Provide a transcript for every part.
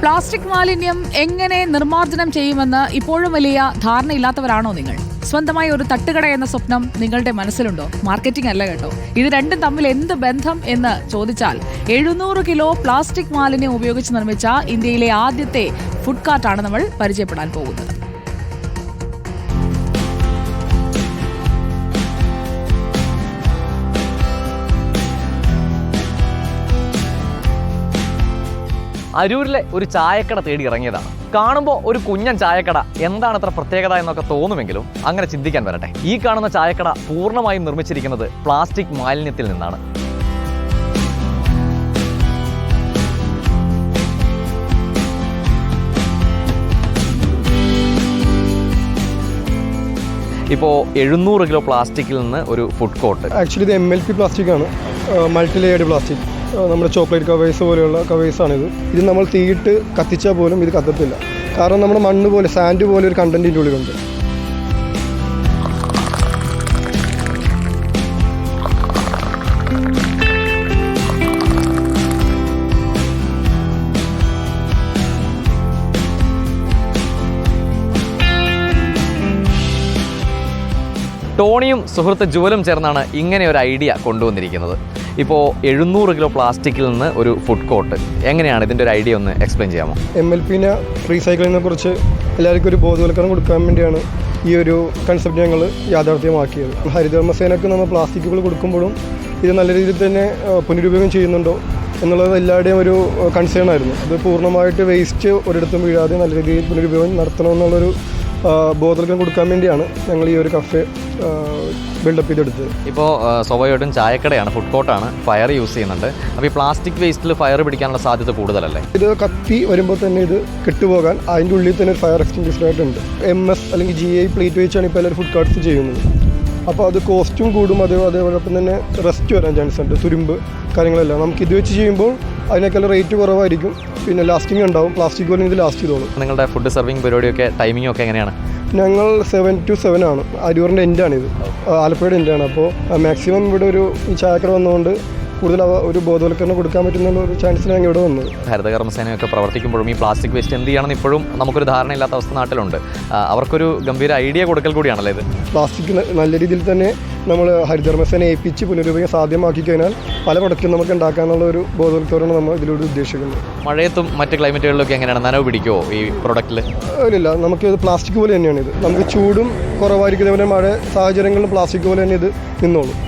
Plastic മാലിന്യം എങ്ങനെ നിർമ്മാർജ്ജനം ചെയ്യുമെന്ന് ഇപ്പോഴും വലിയ ധാരണയില്ലാത്തവരാണോ നിങ്ങൾ? സ്വന്തമായി ഒരു തട്ടുകട എന്ന സ്വപ്നം നിങ്ങളുടെ മനസ്സിലുണ്ടോ? മാർക്കറ്റിംഗ് അല്ല കേട്ടോ. ഇത് രണ്ടും തമ്മിൽ എന്ത് ബന്ധം എന്ന് ചോദിച്ചാൽ 700 കിലോ പ്ലാസ്റ്റിക് മാലിന്യം ഉപയോഗിച്ച് നിർമ്മിച്ച ഇന്ത്യയിലെ ആദ്യത്തെ ഫുഡ് കാർട്ടാണ് നമ്മൾ പരിചയപ്പെടാൻ പോകുന്നത്. അരൂരിലെ ഒരു ചായക്കട തേടി ഇറങ്ങിയതാണ്. കാണുമ്പോൾ ഒരു കുഞ്ഞൻ ചായക്കട, എന്താണ് അത്ര പ്രത്യേകത എന്നൊക്കെ തോന്നുമെങ്കിലും അങ്ങനെ ചിന്തിക്കാൻ വരട്ടെ. ഈ കാണുന്ന ചായക്കട പൂർണ്ണമായും നിർമ്മിച്ചിരിക്കുന്നത് പ്ലാസ്റ്റിക് മാലിന്യത്തിൽ നിന്നാണ്. ഇപ്പോൾ 700 കിലോ പ്ലാസ്റ്റിക്കിൽ നിന്ന് ഒരു ഫുഡ് കോർട്ട്. ആക്ച്വലി ഇത് MLP പ്ലാസ്റ്റിക് ആണ്, മൾട്ടി ലെയർഡ് പ്ലാസ്റ്റിക്. നമ്മുടെ ചോക്ലേറ്റ് കവേഴ്സ് പോലെയുള്ള കവേഴ്സാണിത്. ഇത് നമ്മൾ തീയിട്ട് കത്തിച്ചാൽ പോലും ഇത് കത്തത്തില്ല. കാരണം നമ്മുടെ മണ്ണ് പോലെ, സാൻഡ് പോലെ ഒരു കണ്ടൻറ്റിൻ്റെ ഉള്ളിലുണ്ട്. ടോണിയും സുഹൃത്ത് ജുവലും ചേർന്നാണ് ഇങ്ങനെ ഒരു ഐഡിയ കൊണ്ടുവന്നിരിക്കുന്നത്. ഇപ്പോൾ 700 കിലോ പ്ലാസ്റ്റിക്കിൽ നിന്ന് ഒരു ഫുഡ് കോർട്ട്. എങ്ങനെയാണ് ഇതിൻ്റെ ഒരു ഐഡിയ ഒന്ന് എക്സ്പ്ലെയിൻ ചെയ്യാമോ? MLPനെ റീസൈക്ലിങ്ങിനെ കുറിച്ച് എല്ലാവർക്കും ഒരു ബോധവൽക്കരണം കൊടുക്കാൻ വേണ്ടിയാണ് ഈ ഒരു കൺസെപ്റ്റ് ഞങ്ങൾ യാഥാർത്ഥ്യമാക്കിയത്. ഹരിതകർമ്മസേനയ്ക്ക് നമ്മൾ പ്ലാസ്റ്റിക്കുകൾ കൊടുക്കുമ്പോഴും ഇത് നല്ല രീതിയിൽ തന്നെ പുനരുപയോഗം ചെയ്യുന്നുണ്ടോ എന്നുള്ളത് എല്ലാവരുടെയും ഒരു കൺസേൺ ആയിരുന്നു. അത് പൂർണ്ണമായിട്ട് വേസ്റ്റ് ഒരിടത്തും വീഴാതെ നല്ല രീതിയിൽ പുനരുപയോഗം നടത്തണമെന്നുള്ളൊരു ബോധവൽക്കരണം കൊടുക്കാൻ വേണ്ടിയാണ് ഞങ്ങൾ ഈ ഒരു കഫേ ബിൽഡപ്പ് ചെയ്തെടുത്തത്. ഇപ്പോൾ സ്വാഭാവികമായിട്ടും ചായക്കടയാണ്, ഫുഡ് കോർട്ടാണ്, ഫയർ യൂസ് ചെയ്യുന്നുണ്ട്. അപ്പോൾ ഈ പ്ലാസ്റ്റിക് വേസ്റ്റിൽ ഫയർ പിടിക്കാനുള്ള സാധ്യത കൂടുതലല്ലേ? ഇത് കത്തി വരുമ്പോൾ തന്നെ ഇത് കെട്ടുപോകാൻ അതിൻ്റെ ഉള്ളിൽ തന്നെ ഒരു ഫയർ എക്സ്റ്റിംഗ്വിഷറായിട്ടുണ്ട്. MS അല്ലെങ്കിൽ GI പ്ലേറ്റ് വെച്ചാണ് ഇപ്പോൾ എല്ലാവരും ഫുഡ് കാർട്ട്സ് ചെയ്യുന്നത്. അപ്പോൾ അത് കോസ്റ്റും കൂടും, അതേപോലൊപ്പം തന്നെ റെസ്റ്റ് വരാൻ ചാൻസ് ഉണ്ട്, തുരുമ്പ് കാര്യങ്ങളെല്ലാം. നമുക്ക് ഇത് വെച്ച് ചെയ്യുമ്പോൾ അതിനേക്കാൾ റേറ്റ് കുറവായിരിക്കും, പിന്നെ ലാസ്റ്റിംഗ് ഉണ്ടാവും. പ്ലാസ്റ്റിക് പോലെ ഇത് ലാസ്റ്റ് ചെയ്തോളും. നിങ്ങളുടെ ഫുഡ് സർവിങ് പരിപാടിയൊക്കെ ടൈമിംഗ് ഒക്കെ എങ്ങനെയാണ്? ഞങ്ങൾ 7 to 7 ആണ്. അരൂരിൻ്റെ എൻഡാണിത്, ആലപ്പുഴയുടെ എൻഡാണ്. അപ്പോൾ മാക്സിമം ഇവിടെ ഒരു ഈ ചായക്കട വന്നുകൊണ്ട് കൂടുതൽ ഒരു ബോധവൽക്കരണം കൊടുക്കാൻ പറ്റുന്ന ഒരു ചാൻസിലാണ് ഞങ്ങൾ ഇവിടെ വന്നത്. ഹരിതകർമ്മസേനയൊക്കെ പ്രവർത്തിക്കുമ്പോഴും ഈ പ്ലാസ്റ്റിക് വേസ്റ്റ് എന്ത് ചെയ്യണമെന്ന് ഇപ്പോഴും നമുക്കൊരു ധാരണയില്ലാത്ത അവസ്ഥ നാട്ടിലുണ്ട്. അവർക്കൊരു ഗംഭീര ഐഡിയ കൊടുക്കൽ കൂടിയാണല്ലോ ഇത്. പ്ലാസ്റ്റിക് നല്ല രീതിയിൽ തന്നെ നമ്മൾ ഹരിതകർമ്മസേന ഏൽപ്പിച്ച് പുനരുപയോഗം സാധ്യമാക്കി കഴിഞ്ഞാൽ പല പ്രൊഡക്റ്റും നമുക്ക് ഉണ്ടാക്കാനുള്ള ഒരു ബോധവൽക്കരണം നമ്മൾ ഇതിലൂടെ ഉദ്ദേശിക്കുന്നത്. മഴയത്തും മറ്റ് ക്ലൈമറ്റുകളിലൊക്കെ എങ്ങനെയാണ്, നനവ് പിടിക്കുമോ ഈ പ്രൊഡക്റ്റിൽ? ഇല്ല, നമുക്ക് ഇത് പ്ലാസ്റ്റിക് പോലെ തന്നെയാണ്. ഇത് നമുക്ക് ചൂടും കുറവായിരിക്കുന്നതിൻ്റെ മഴ സാഹചര്യങ്ങളിലും പ്ലാസ്റ്റിക് പോലെ തന്നെ ഇത് നിന്നോളും.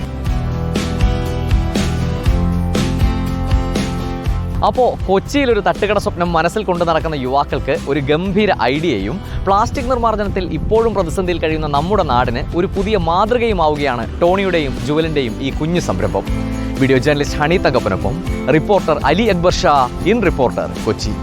അപ്പോൾ കൊച്ചിയിലൊരു തട്ടുകട സ്വപ്നം മനസ്സിൽ കൊണ്ടു നടക്കുന്ന യുവാക്കൾക്ക് ഒരു ഗംഭീര ഐഡിയയും പ്ലാസ്റ്റിക് നിർമ്മാർജ്ജനത്തിൽ ഇപ്പോഴും പ്രതിസന്ധിയിൽ കഴിയുന്ന നമ്മുടെ നാടിന് ഒരു പുതിയ മാതൃകയുമാവുകയാണ് ടോണിയുടെയും ജുവലിൻ്റെയും ഈ കുഞ്ഞു സംരംഭം. വീഡിയോ ജേർണലിസ്റ്റ് ഹണി തങ്കപ്പനൊപ്പം reporter Ali Akbar Shah in Reporter, Kochi.